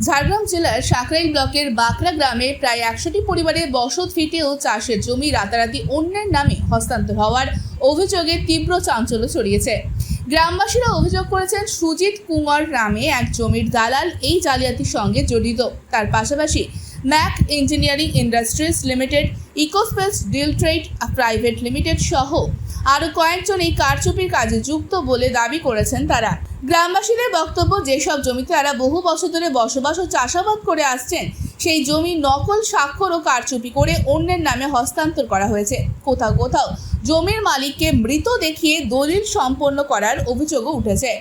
ঝাড়গ্রাম জেলার সাঁকরাইল ব্লকের বাকরা গ্রামে প্রায় 100টি পরিবারের বসত ভিটেও চাষের জমি রাতারাতি অন্যের নামে হস্তান্তর হওয়ার অভিযোগে তীব্র চাঞ্চল্য ছড়িয়েছে। গ্রামবাসীরা অভিযোগ করেছেন সুজিত কুমার নামে এক জমির দালাল এই জালিয়াতির সঙ্গে জড়িত। তার পাশাপাশি Mac engineering industries limited, ecospace deal trade private limited সহ আরও কয়েকজন এই কারচুপির কাজে যুক্ত বলে দাবি করেছেন তারা। গ্রামবাসীদের বক্তব্য, যেসব জমিতে তারা বহু বছর ধরে বসবাস ও চাষাবাদ করে আসছেন, সেই জমি নকল স্বাক্ষর ও কারচুপি করে অন্যের নামে হস্তান্তর করা হয়েছে। কোথাও কোথাও জমির মালিককে মৃত দেখিয়ে দলিল সম্পন্ন করার অভিযোগও উঠেছে।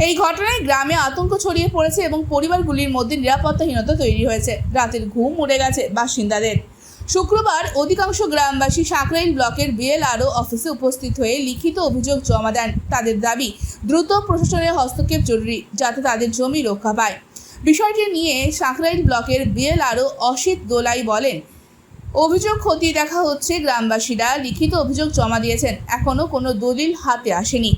এই ঘটনায় গ্রামে আতঙ্ক ছড়িয়ে পড়েছে এবং পরিবারগুলির মধ্যে নিরাপত্তাহীনতা তৈরি হয়েছে। রাতের ঘুম উড়ে গেছে বাসিন্দাদের। শুক্রবার অধিকাংশ গ্রামবাসী সাঁকরাইল ব্লকের বিএলআরও অফিসে উপস্থিত হয়ে লিখিত অভিযোগ জমা দেন। তাদের দাবি, দ্রুত প্রশাসনের হস্তক্ষেপ জরুরি, যাতে তাদের জমি রক্ষা পায়। বিষয়টি নিয়ে সাঁকরাইল ব্লকের বিএলআরও অসিত দোলাই বলেন, অভিযোগ খতিয়ে দেখা হচ্ছে। গ্রামবাসীরা লিখিত অভিযোগ জমা দিয়েছেন, এখনও কোনো দলিল হাতে আসেনি।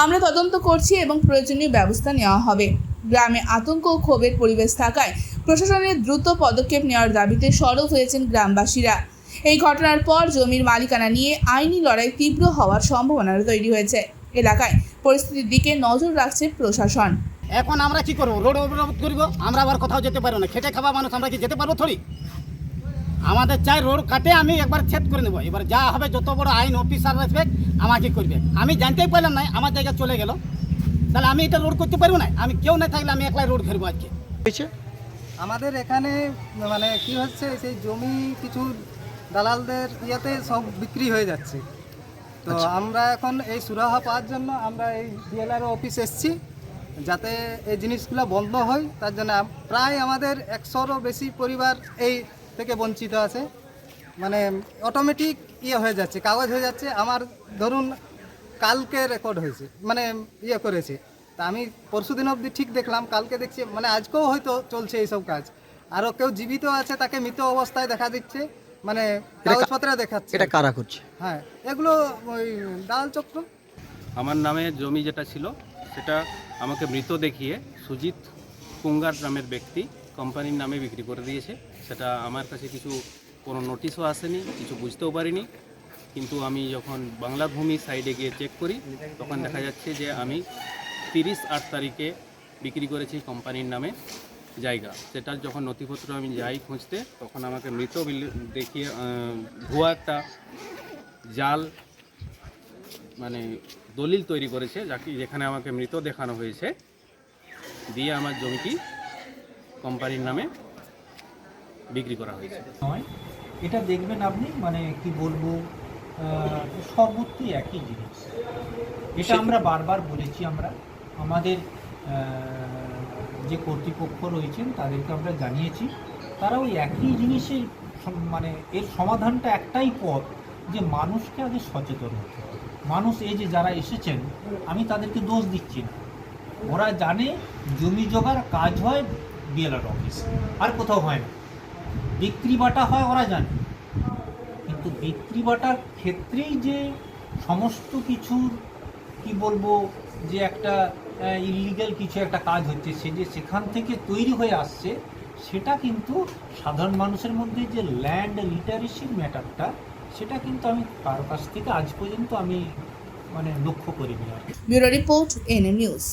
আমরা তদন্ত করছি এবং প্রয়োজনীয় ব্যবস্থা নেওয়া হবে। গ্রামে আতঙ্ক ও ক্ষোভের পরিবেশ থাকায় প্রশাসনের দ্রুত পদক্ষেপ নেওয়ার দাবিতে সরব হয়েছেন গ্রামবাসীরা। এই ঘটনার পর জমির মালিকানা নিয়ে আইনি লড়াই তীব্র হওয়ার সম্ভাবনা তৈরি হয়েছে। এলাকায় পরিস্থিতির দিকে নজর রাখছে প্রশাসন। এখন আমরা কি করবো? রোড অবরোধ করবো? আমরা আবার কোথাও যেতে পারবো না। খেটে খাওয়া মানুষ আমরা কি যেতে পারবো? থরি আমাদের চাই রোড কাটে আমি একবার ছেদ করে নেবো। এবার যা হবে, যত বড় আইন অফিসার আসবে আমাকে করবে। আমি জানতেই পারলাম না, আমার জায়গা চলে গেল, তাহলে আমি এটা রোড করতে পারবো না। আমি কেউ না থাকলে আমি একলাই রোড ঘেরবো। আজকে আমাদের এখানে মানে কি হচ্ছে, সেই জমি কিছু দালালদের ইয়েতে সব বিক্রি হয়ে যাচ্ছে। তো আমরা এখন এই সুরাহা পাওয়ার জন্য আমরা এই বিএলআরও অফিস এসেছি, যাতে এই জিনিসগুলো বন্ধ হয়। তার জন্য প্রায় আমাদের 100রও বেশি পরিবার এই থেকে বঞ্চিত আছে। মানে অটোমেটিক হয়ে যাচ্ছে, কাগজ হয়ে যাচ্ছে। আমার ধরুন কালকে রেকর্ড হয়েছে, মানে করেছে। তা আমি পরশুদিন অবধি ঠিক দেখলাম, কালকে দেখছি, মানে আজকেও হয়তো চলছে এইসব কাজ। আরও কেউ জীবিত আছে, তাকে মৃত অবস্থায় দেখা দিচ্ছে, মানে কাগজপত্রে দেখাচ্ছে। এটা কারা করছে? হ্যাঁ, এগুলো ওই দালাল চক্র। আমার নামে জমি যেটা ছিল সেটা আমাকে মৃত দেখিয়ে সুজিত কুঙ্গার নামের ব্যক্তি কোম্পানির নামে বিক্রি করে দিয়েছে। সেটা আমার কাছে কোনো নোটিশও আসেনি, কিছু বুঝতেও পারিনি। কিন্তু আমি যখন বাংলা ভূমি সাইডে গিয়ে চেক করি, তখন দেখা যাচ্ছে যে আমি 30/8 তারিখে বিক্রি করেছি কোম্পানির নামে জায়গা। সেটার যখন নথিপত্র আমি যাই খুঁজতে, তখন আমাকে মৃত দেখিয়ে ভুয়া একটা জাল মানে দলিল তৈরি করেছে, যেখানে আমাকে মৃত দেখানো হয়েছে, দিয়ে আমার জমিটি কোম্পানির নামে বিক্রি করা হয়েছে। এটা দেখবেন আপনি, মানে কি বলবো, সর্বত্রই একই জিনিস। এটা আমরা বারবার বলেছি। আমরা আমাদের যে কর্তৃপক্ষ রয়েছেন তাদেরকে আমরা জানিয়েছি। তারা ওই একই জিনিসের মানে এর সমাধানটা একটাই পথ, যে মানুষকে আগে সচেতন হতে হবে। মানুষ এই যে যারা এসেছেন, আমি তাদেরকে দোষ দিচ্ছি না। ওরা জানে জমি জোগাড় কাজ হয় বিএলআর অফিস, আর কোথাও হয় না। বিক্রি বাটা হয়, ওরা জানে। কিন্তু বিক্রি বাটার ক্ষেত্রেই যে সমস্ত কিছুর কি বলবো, যে একটা ইলিগাল কিছু একটা কাজ হচ্ছে, সে যে সেখান থেকে তৈরি হয়ে আসছে, সেটা কিন্তু সাধারণ মানুষের মধ্যে যে ল্যান্ড লিটারেসির ম্যাটারটা, সেটা কিন্তু আমি কারো কাছ থেকে আজ পর্যন্ত আমি মানে লক্ষ্য করিনি। Bureau report, NM news.